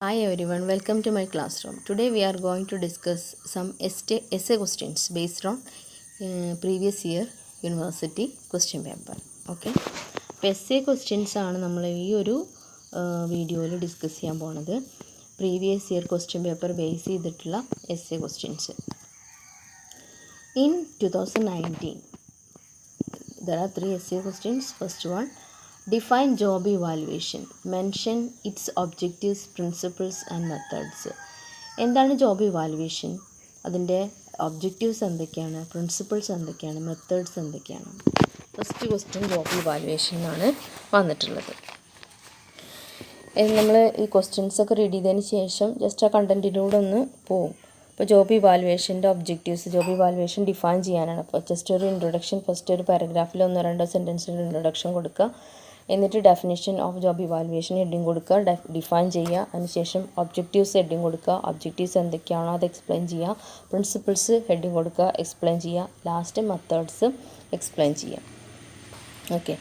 Hi everyone, welcome to my classroom. Today we are going to discuss some essay questions based on previous year university question paper. Okay. അപ്പോൾ essay questions ആണ് നമ്മൾ ഈ ഒരു വീഡിയോയിൽ discuss ചെയ്യാൻ പോകുന്നത്. Previous year question paper base ചെയ്തിട്ടുള്ള essay questions. In 2019, there are 3 essay questions. First one, define job evaluation. Mention its objectives, principles and methods. എന്താണ് ജോബ് ഇവാലുവേഷൻ, അതിൻ്റെ ഒബ്ജക്റ്റീവ്സ് എന്തൊക്കെയാണ്, പ്രിൻസിപ്പിൾസ് എന്തൊക്കെയാണ്, മെത്തേഡ്സ് എന്തൊക്കെയാണ്. ഫസ്റ്റ് ക്വസ്റ്റ്യൻ ജോബ് ഇവാലുവേഷൻ എന്നാണ് വന്നിട്ടുള്ളത്. നമ്മൾ ഈ ക്വസ്റ്റ്യൻസൊക്കെ റീഡ് ചെയ്തതിന് ശേഷം ജസ്റ്റ് ആ കണ്ടൻറ്റിലൂടെ ഒന്ന് പോവും. ഇപ്പോൾ ജോബ് ഇവാലുവേഷൻ്റെ ഒബ്ജക്റ്റീവ്സ്, ജോബ് ഇവാലുവേഷൻ ഡിഫൈൻ ചെയ്യാനാണ്. അപ്പോൾ ജസ്റ്റ് ഒരു ഇൻട്രൊഡക്ഷൻ, ഫസ്റ്റ് ഒരു പാരഗ്രാഫിൽ 1-2 സെൻറ്റൻസിൻ്റെ ഇൻട്രൊഡക്ഷൻ കൊടുക്കുക. എന്നിട്ട് definition of job evaluation heading കൊടുക്കുക, ഡിഫൈൻ ചെയ്യുക. അതിനുശേഷം ഒബ്ജക്റ്റീവ്സ് ഹെഡിങ് കൊടുക്കുക, ഒബ്ജക്റ്റീവ്സ് എന്തൊക്കെയാണോ അത് എക്സ്പ്ലെയിൻ ചെയ്യുക. പ്രിൻസിപ്പിൾസ് ഹെഡിങ് കൊടുക്കുക, എക്സ്പ്ലെയിൻ ചെയ്യുക. ലാസ്റ്റ് മെത്തേഡ്സ് എക്സ്പ്ലെയിൻ ചെയ്യുക. Okay.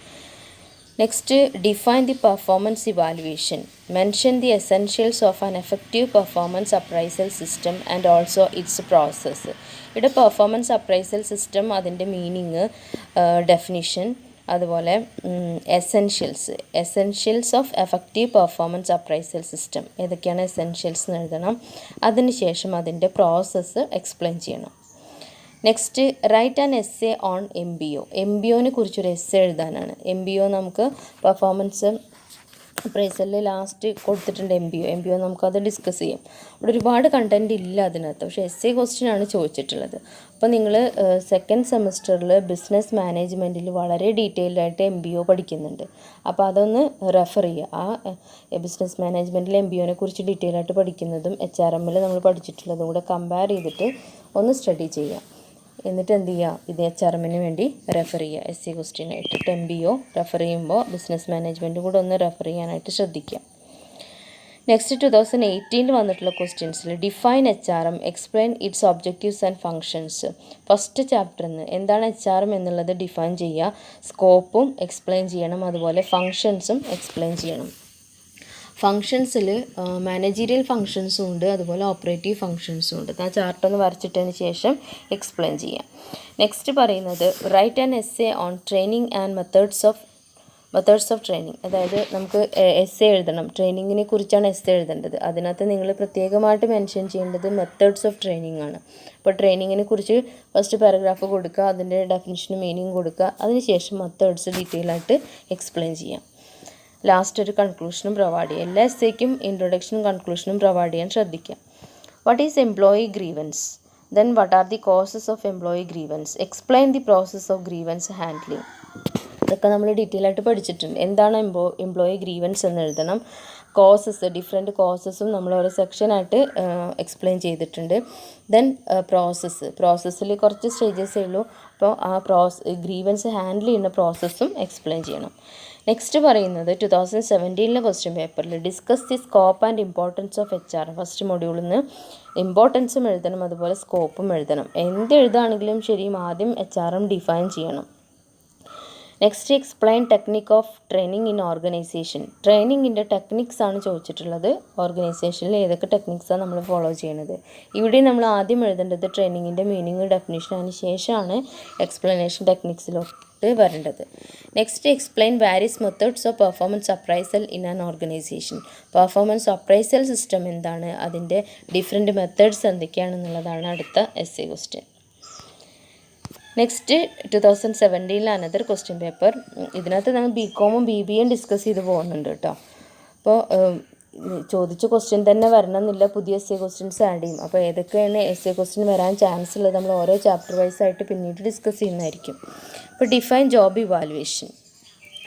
Next, define the performance evaluation. Mention the essentials of an effective performance appraisal system and also its process. ഇവിടെ പെർഫോമൻസ് അപ്രൈസൽ സിസ്റ്റം, അതിൻ്റെ meaning, definition, അതുപോലെ essentials of effective performance appraisal system ഏതൊക്കെയാണ് essentials എന്ന് എഴുതണം. അതിനുശേഷം അതിൻ്റെ process explain ചെയ്യണം. Next, write an essay on MBO. MBOനെ കുറിച്ചൊരു എസ്സേ എഴുതാനാണ്. MBO നമുക്ക് പെർഫോമൻസ് അപ്രൈസലിൽ ലാസ്റ്റ് കൊടുത്തിട്ടുണ്ട്. MBO നമുക്കത് ഡിസ്കസ് ചെയ്യാം. ഇവിടെ ഒരുപാട് കണ്ടൻറ്റ് ഇല്ല അതിനകത്ത്, പക്ഷേ എസ്സേ ക്വസ്റ്റ്യനാണ് ചോദിച്ചിട്ടുള്ളത്. അപ്പോൾ നിങ്ങൾ സെക്കൻഡ് സെമസ്റ്ററിൽ ബിസിനസ് മാനേജ്മെൻറ്റിൽ വളരെ ഡീറ്റെയിൽഡ് ആയിട്ട് MBO പഠിക്കുന്നുണ്ട്. അപ്പോൾ അതൊന്ന് റെഫർ ചെയ്യുക. ആ ബിസിനസ് മാനേജ്മെൻറ്റിൽ MBOനെ കുറിച്ച് ഡീറ്റെയിൽ ആയിട്ട് പഠിക്കുന്നതും HRMൽ നമ്മൾ പഠിച്ചിട്ടുള്ളതും കൂടെ കമ്പയർ ചെയ്തിട്ട് ഒന്ന് സ്റ്റഡി ചെയ്യുക. എന്നിട്ട് എന്ത് ചെയ്യുക, ഇത് HRMന് വേണ്ടി റെഫർ ചെയ്യുക. എസ്സേ ക്വസ്റ്റ്യനായിട്ട് MBO റെഫർ ചെയ്യുമ്പോൾ ബിസിനസ് മാനേജ്മെൻറ്റ് കൂടെ ഒന്ന് റെഫർ ചെയ്യാനായിട്ട് ശ്രദ്ധിക്കുക. നെക്സ്റ്റ്, 2018 വന്നിട്ടുള്ള ക്വസ്റ്റ്യൻസിൽ define HRM, explain its objectives and functions. First ചാപ്റ്ററിൽ നിന്ന് എന്താണ് HRM എന്നുള്ളത് ഡിഫൈൻ ചെയ്യുക, സ്കോപ്പും എക്സ്പ്ലെയിൻ ചെയ്യണം, അതുപോലെ ഫങ്ഷൻസും എക്സ്പ്ലെയിൻ ചെയ്യണം. ഫങ്ഷൻസിൽ മാനേജീരിയൽ ഫങ്ഷൻസും ഉണ്ട്, അതുപോലെ ഓപ്പറേറ്റീവ് ഫങ്ഷൻസും ഉണ്ട്. ആ ചാർട്ടൊന്ന് വരച്ചിട്ടതിന് ശേഷം എക്സ്പ്ലെയിൻ ചെയ്യാം. നെക്സ്റ്റ് പറയുന്നത്, write an essay on training and methods of training. അതായത് നമുക്ക് എസ്സേ എഴുതണം, ട്രെയിനിങ്ങിനെ കുറിച്ചാണ് എസ്സേ എഴുതേണ്ടത്. അതിനകത്ത് നിങ്ങൾ പ്രത്യേകമായിട്ട് മെൻഷൻ ചെയ്യേണ്ടത് മെത്തേഡ്സ് ഓഫ് ട്രെയിനിങ് ആണ്. അപ്പോൾ ട്രെയിനിങ്ങിനെ കുറിച്ച് ഫസ്റ്റ് പാരഗ്രാഫ് കൊടുക്കുക, അതിൻ്റെ ഡെഫിനിഷനും മീനിങ് കൊടുക്കുക. അതിനുശേഷം മെത്തേഡ്സ് ഡീറ്റെയിൽ ആയിട്ട് എക്സ്പ്ലെയിൻ ചെയ്യാം. ലാസ്റ്റ് ഒരു കൺക്ലൂഷനും പ്രൊവൈഡ് ചെയ്യുക. എല്ലാ എസ്സേക്കും ഇൻട്രൊഡക്ഷനും കൺക്ലൂഷനും പ്രൊവൈഡ് ചെയ്യാൻ ശ്രദ്ധിക്കുക. What is employee grievance, then what are the causes of employee grievance, explain the process of grievance handling. ഇതൊക്കെ നമ്മൾ ഡീറ്റെയിൽ ആയിട്ട് പഠിച്ചിട്ടുണ്ട്. എന്താണ് എംപ്ലോയി ഗ്രീവൻസ് എന്ന് എഴുതണം. കോസസ്, ഡിഫറെൻറ്റ് കോസസും നമ്മൾ ഓരോ സെക്ഷനായിട്ട് എക്സ്പ്ലെയിൻ ചെയ്തിട്ടുണ്ട്. ദെൻ പ്രോസസ്സിൽ കുറച്ച് സ്റ്റേജസേ ഉള്ളൂ. അപ്പോൾ ആ ഗ്രീവൻസ് ഹാൻഡിൽ ചെയ്യുന്ന പ്രോസസ്സും എക്സ്പ്ലെയിൻ ചെയ്യണം. നെക്സ്റ്റ് പറയുന്നത് 2017 ക്വസ്റ്റ്യൻ പേപ്പറിൽ discuss the scope and importance of HRM. First മൊഡ്യൂളിൽ നിന്ന് ഇമ്പോർട്ടൻസും എഴുതണം, അതുപോലെ സ്കോപ്പും എഴുതണം. എന്ത് എഴുതുകയാണെങ്കിലും ശരി, ആദ്യം HRM ഡിഫൈൻ ചെയ്യണം. Next, explain technique of training in organisation. ട്രെയിനിങ്ങിൻ്റെ ടെക്നിക്സ് ആണ് ചോദിച്ചിട്ടുള്ളത്. ഓർഗനൈസേഷനിൽ ഏതൊക്കെ ടെക്നിക്സാണ് നമ്മൾ ഫോളോ ചെയ്യുന്നത്. ഇവിടെ നമ്മൾ ആദ്യം എഴുതേണ്ടത് ട്രെയിനിങ്ങിൻ്റെ മീനിങ്, ഡെഫിനിഷൻ, അതിന് ശേഷമാണ് എക്സ്പ്ലനേഷൻ ടെക്നിക്സിലോട്ട് വരേണ്ടത്. Next, explain various methods of performance appraisal in an organisation. Performance appraisal system എന്താണ്, അതിൻ്റെ ഡിഫറെൻറ്റ് മെത്തേഡ്സ് എന്തൊക്കെയാണെന്നുള്ളതാണ് അടുത്ത essay question. Next, 2017 another question paper. ഇതിനകത്ത് നമ്മൾ BCOMും BBAയും ഡിസ്കസ് ചെയ്ത് പോകുന്നുണ്ട് കേട്ടോ. അപ്പോൾ ചോദിച്ച ക്വസ്റ്റ്യൻ തന്നെ വരണമെന്നില്ല, പുതിയ എസ്സേ ക്വസ്റ്റ്യൻസ് ആഡ് ചെയ്യും. അപ്പോൾ ഏതൊക്കെയാണ് എസ്സേ ക്വസ്റ്റ്യൻ വരാൻ ചാൻസ് ഉള്ളത് നമ്മൾ ഓരോ ചാപ്റ്റർ വൈസ് ആയിട്ട് പിന്നീട് ഡിസ്കസ് ചെയ്യുന്നതായിരിക്കും. അപ്പോൾ define job evaluation,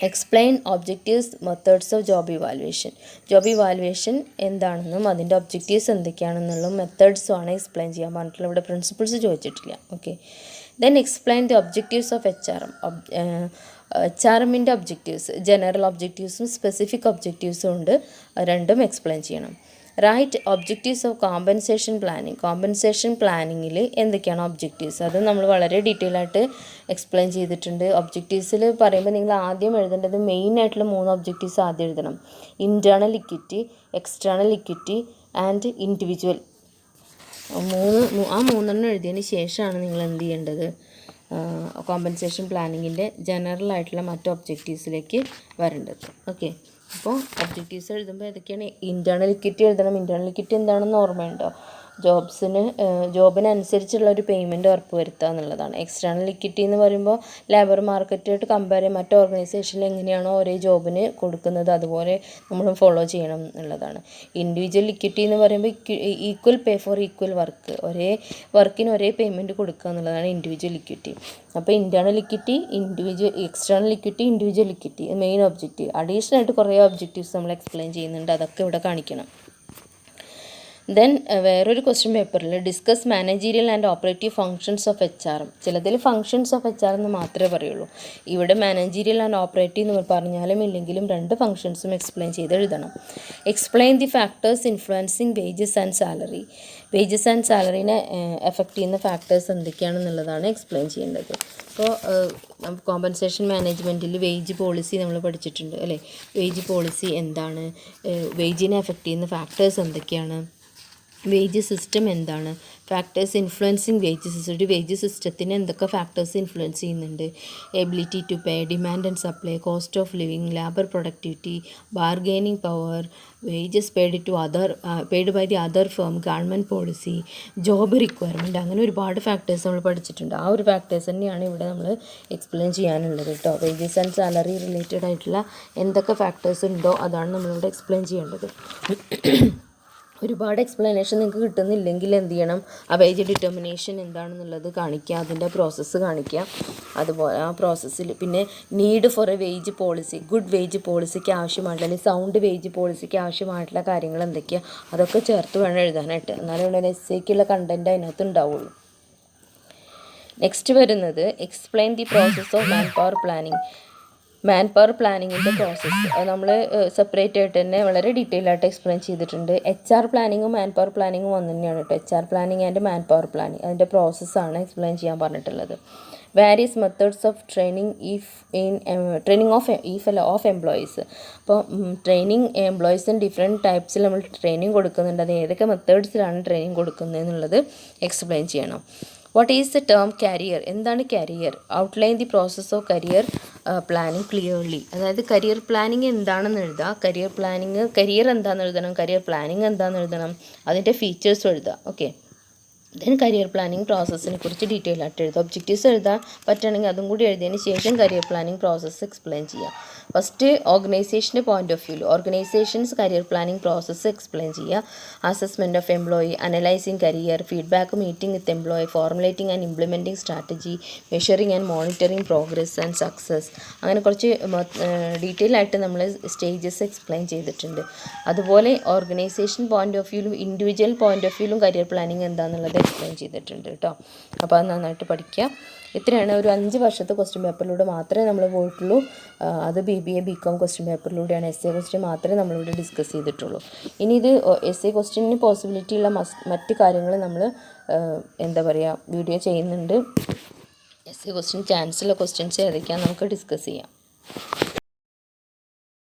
explain objectives, methods of job evaluation. Job evaluation എന്താണെന്നും അതിൻ്റെ ഒബ്ജക്റ്റീവ്സ് എന്തൊക്കെയാണെന്നുള്ളതും മെത്തേഡ്സും ആണ് എക്സ്പ്ലെയിൻ ചെയ്യാൻ പറഞ്ഞിട്ടുള്ള. ഇവിടെ പ്രിൻസിപ്പിൾസ് ചോദിച്ചിട്ടില്ല. Okay. Then explain the objectives of HRM. HRMൻ്റെ ഒബ്ജക്റ്റീവ്സ്, ജനറൽ ഒബ്ജക്റ്റീവ്സും സ്പെസിഫിക് ഒബ്ജക്റ്റീവ്സും ഉണ്ട്. രണ്ടും എക്സ്പ്ലെയിൻ ചെയ്യണം. Write objectives of compensation planning. Compensation പ്ലാനിങ്ങിൽ എന്തൊക്കെയാണ് ഒബ്ജക്റ്റീവ്സ്, അത് നമ്മൾ വളരെ ഡീറ്റെയിൽ ആയിട്ട് എക്സ്പ്ലെയിൻ ചെയ്തിട്ടുണ്ട്. ഒബ്ജക്റ്റീവ്സിൽ പറയുമ്പോൾ നിങ്ങൾ ആദ്യം എഴുതേണ്ടത് മെയിൻ ആയിട്ടുള്ള 3 ഒബ്ജക്റ്റീവ്സ് ആദ്യം എഴുതണം. Internal equity, external equity and individual. ആ മൂന്നെണ്ണം എഴുതിയതിന് ശേഷമാണ് നിങ്ങൾ എന്ത് ചെയ്യേണ്ടത്, കോമ്പൻസേഷൻ പ്ലാനിങ്ങിൻ്റെ ജനറൽ ആയിട്ടുള്ള മറ്റ് ഒബ്ജക്റ്റീവ്സിലേക്ക് വരേണ്ടത്. ഓക്കെ, അപ്പോൾ ഒബ്ജക്റ്റീവ്സ് എഴുതുമ്പോൾ ഏതൊക്കെയാണ്? ഇൻറ്റേർണൽ ഇക്വിറ്റി എഴുതണം. ഇൻറ്റേർണൽ ഇക്വിറ്റി എന്താണെന്ന് ഓർമ്മയുണ്ടോ? ജോബിനനുസരിച്ചുള്ള ഒരു പേയ്മെൻറ്റ് ഉറപ്പുവരുത്തുക എന്നുള്ളതാണ്. എക്സ്റ്റേണൽ ഇക്വിറ്റി എന്ന് പറയുമ്പോൾ ലേബർ മാർക്കറ്റായിട്ട് കമ്പയർ ചെയ്യാൻ മറ്റ് ഓർഗനൈസേഷനിൽ എങ്ങനെയാണോ ഒരേ ജോബിന് കൊടുക്കുന്നത് അതുപോലെ നമ്മൾ ഫോളോ ചെയ്യണം എന്നുള്ളതാണ്. ഇൻഡിവിജ്വൽ ഇക്വിറ്റി എന്ന് പറയുമ്പോൾ equal pay for equal work, ഒരേ വർക്കിന് ഒരേ പേയ്മെൻറ്റ് കൊടുക്കുക എന്നുള്ളതാണ് ഇൻഡിവിജ്വൽ ഇക്വിറ്റി. അപ്പോൾ internal equity, external equity, individual equity main objective. Additional ആയിട്ട് കുറേ ഒബ്ജക്റ്റീവ്സ് നമ്മൾ എക്സ്പ്ലെയിൻ ചെയ്യുന്നുണ്ട്, അതൊക്കെ ഇവിടെ കാണിക്കണം. ദെൻ വേറൊരു ക്വസ്റ്റ്യൻ പേപ്പറിൽ discuss managerial and operative functions of HR. ചിലതിൽ ഫങ്ഷൻസ് ഓഫ് HR എന്ന് മാത്രമേ പറയുള്ളൂ. ഇവിടെ മാനേജീരിയൽ ആൻഡ് ഓപ്പറേറ്റീവ് എന്ന് പറഞ്ഞാലും ഇല്ലെങ്കിലും 2 ഫങ്ഷൻസും എക്സ്പ്ലെയിൻ ചെയ്ത് എഴുതണം. Explain the factors influencing wages and salary. Wages and സാലറിനെ എഫക്റ്റ് ചെയ്യുന്ന ഫാക്ടേഴ്സ് എന്തൊക്കെയാണെന്നുള്ളതാണ് എക്സ്പ്ലെയിൻ ചെയ്യേണ്ടത്. അപ്പോൾ കോമ്പൻസേഷൻ മാനേജ്മെൻറ്റിൽ വേജ് പോളിസി നമ്മൾ പഠിച്ചിട്ടുണ്ട് അല്ലേ? വേജ് പോളിസി എന്താണ്, വേജിനെ എഫക്റ്റ് ചെയ്യുന്ന ഫാക്ടേഴ്സ് എന്തൊക്കെയാണ്, വേജ് സിസ്റ്റം എന്താണ്, ഫാക്ടേഴ്സ് ഇൻഫ്ലുവൻസിങ് വേജ് സിസ്റ്റം, ഒരു വേജ് സിസ്റ്റത്തിന് എന്തൊക്കെ ഫാക്ടേഴ്സ് ഇൻഫ്ലുവൻസ് ചെയ്യുന്നുണ്ട്, ability to pay, demand and supply, cost of living, labour productivity, bargaining power, wages paid by the other firm, government policy, job requirement, അങ്ങനെ ഒരുപാട് factors നമ്മൾ പഠിച്ചിട്ടുണ്ട്. ആ ഒരു ഫാക്ടേഴ്സ് തന്നെയാണ് ഇവിടെ നമ്മൾ എക്സ്പ്ലെയിൻ ചെയ്യാനുള്ളത് കേട്ടോ. വേജസ് ആൻഡ് സാലറി റിലേറ്റഡ് ആയിട്ടുള്ള എന്തൊക്കെ ഫാക്ടേഴ്സ് ഉണ്ടോ അതാണ് നമ്മളിവിടെ എക്സ്പ്ലെയിൻ ചെയ്യേണ്ടത്. ഒരുപാട് എക്സ്പ്ലനേഷൻ നിങ്ങൾക്ക് കിട്ടുന്നില്ലെങ്കിൽ എന്ത് ചെയ്യണം, ആ വേജ് ഡിറ്റർമിനേഷൻ എന്താണെന്നുള്ളത് കാണിക്കുക, അതിൻ്റെ പ്രോസസ്സ് കാണിക്കുക. അതുപോലെ ആ പ്രോസസ്സിൽ പിന്നെ need for a wage policy, good wage പോളിസിക്ക് ആവശ്യമായിട്ടുള്ള അല്ലെങ്കിൽ സൗണ്ട് വേജ് പോളിസിക്ക് ആവശ്യമായിട്ടുള്ള കാര്യങ്ങൾ എന്തൊക്കെയാണ് അതൊക്കെ ചേർത്ത് വേണം എഴുതാനായിട്ട്. എന്നാലും ഇവിടെ എസ്സേക്കുള്ള കണ്ടൻറ്റ് അതിനകത്ത് ഉണ്ടാവുള്ളൂ. നെക്സ്റ്റ് വരുന്നത് explain the process of man power planning. Man power പ്ലാനിങ്ങിൻ്റെ പ്രോസസ്സ് അത് നമ്മൾ സെപ്പറേറ്റ് ആയിട്ട് തന്നെ വളരെ ഡീറ്റെയിൽ ആയിട്ട് എക്സ്പ്ലെയിൻ ചെയ്തിട്ടുണ്ട്. HR പ്ലാനിങ്ങും മാൻ പവർ പ്ലാനിങ്ങും ഒന്ന് തന്നെയാണ് കേട്ടോ. HR planning and man power planning അതിൻ്റെ പ്രോസസ്സാണ് എക്സ്പ്ലെയിൻ ചെയ്യാൻ പറഞ്ഞിട്ടുള്ളത്. Various methods of training of employees. അപ്പോൾ ട്രെയിനിങ് എംപ്ലോയീസിന് ഡിഫറെൻറ്റ് ടൈപ്സിൽ നമ്മൾ ട്രെയിനിങ് കൊടുക്കുന്നുണ്ട്. അത് ഏതൊക്കെ മെത്തേഡ്സിലാണ് ട്രെയിനിങ് കൊടുക്കുന്നത് എന്നുള്ളത് എക്സ്പ്ലെയിൻ ചെയ്യണം. What is the term career, എന്താണ് career, outline the process of career planning clearly. അതായത് കരിയർ പ്ലാനിങ് എന്താണെന്ന് എഴുതുക, കരിയർ എന്താണെന്ന് എഴുതണം, കരിയർ പ്ലാനിങ് എന്താണെന്ന് എഴുതണം, അതിൻ്റെ ഫീച്ചേഴ്സും എഴുതുക. ഓക്കെ, ദെൻ കരിയർ പ്ലാനിങ് പ്രോസസ്സിനെ കുറിച്ച് ഡീറ്റെയിൽ ആയിട്ട് എഴുതുക. ഒബ്ജക്റ്റീവ്സ് എഴുതാൻ പറ്റുകയാണെങ്കിൽ അതും കൂടി എഴുതിയതിന് ശേഷം കരിയർ പ്ലാനിങ് പ്രോസസ്സ് എക്സ്പ്ലെയിൻ ചെയ്യുക. ഫസ്റ്റ് ഓർഗനൈസേഷൻ്റെ പോയിന്റ് ഓഫ് വ്യൂവിൽ organisations career planning process explain ചെയ്യുക. Assessment of employee, analysing career, feedback, meeting with employee, formulating and implementing strategy, measuring and monitoring progress and success. അങ്ങനെ കുറച്ച് detail ആയിട്ട് നമ്മൾ stages explain ചെയ്തിട്ടുണ്ട്. അതുപോലെ ഓർഗനൈസേഷൻ പോയിന്റ് ഓഫ് വ്യൂവിലും individual point of വ്യൂവിലും career planning എന്താണെന്നുള്ളത് എക്സ്പ്ലെയിൻ ചെയ്തിട്ടുണ്ട് കേട്ടോ. അപ്പോൾ അത് നന്നായിട്ട് പഠിക്കുക. ഇത്രയാണ് ഒരു 5 വർഷത്തെ ക്വസ്റ്റ്യൻ പേപ്പറിലൂടെ മാത്രമേ നമ്മൾ പോയിട്ടുള്ളൂ. അത് BBA BCom ക്വസ്റ്റ്യൻ പേപ്പറിലൂടെയാണ്. essay ക്വസ്റ്റ്യൻ മാത്രമേ നമ്മളിവിടെ ഡിസ്കസ് ചെയ്തിട്ടുള്ളൂ. ഇനി ഇത് essay ക്വസ്റ്റ്യന് പോസിബിലിറ്റി ഉള്ള മറ്റ് കാര്യങ്ങൾ നമ്മൾ വീഡിയോ ചെയ്യുന്നുണ്ട്. essay ക്വസ്റ്റ്യൻ ചാൻസുള്ള ക്വസ്റ്റ്യൻസ് ഏതൊക്കെയാണ് നമുക്ക് ഡിസ്കസ് ചെയ്യാം.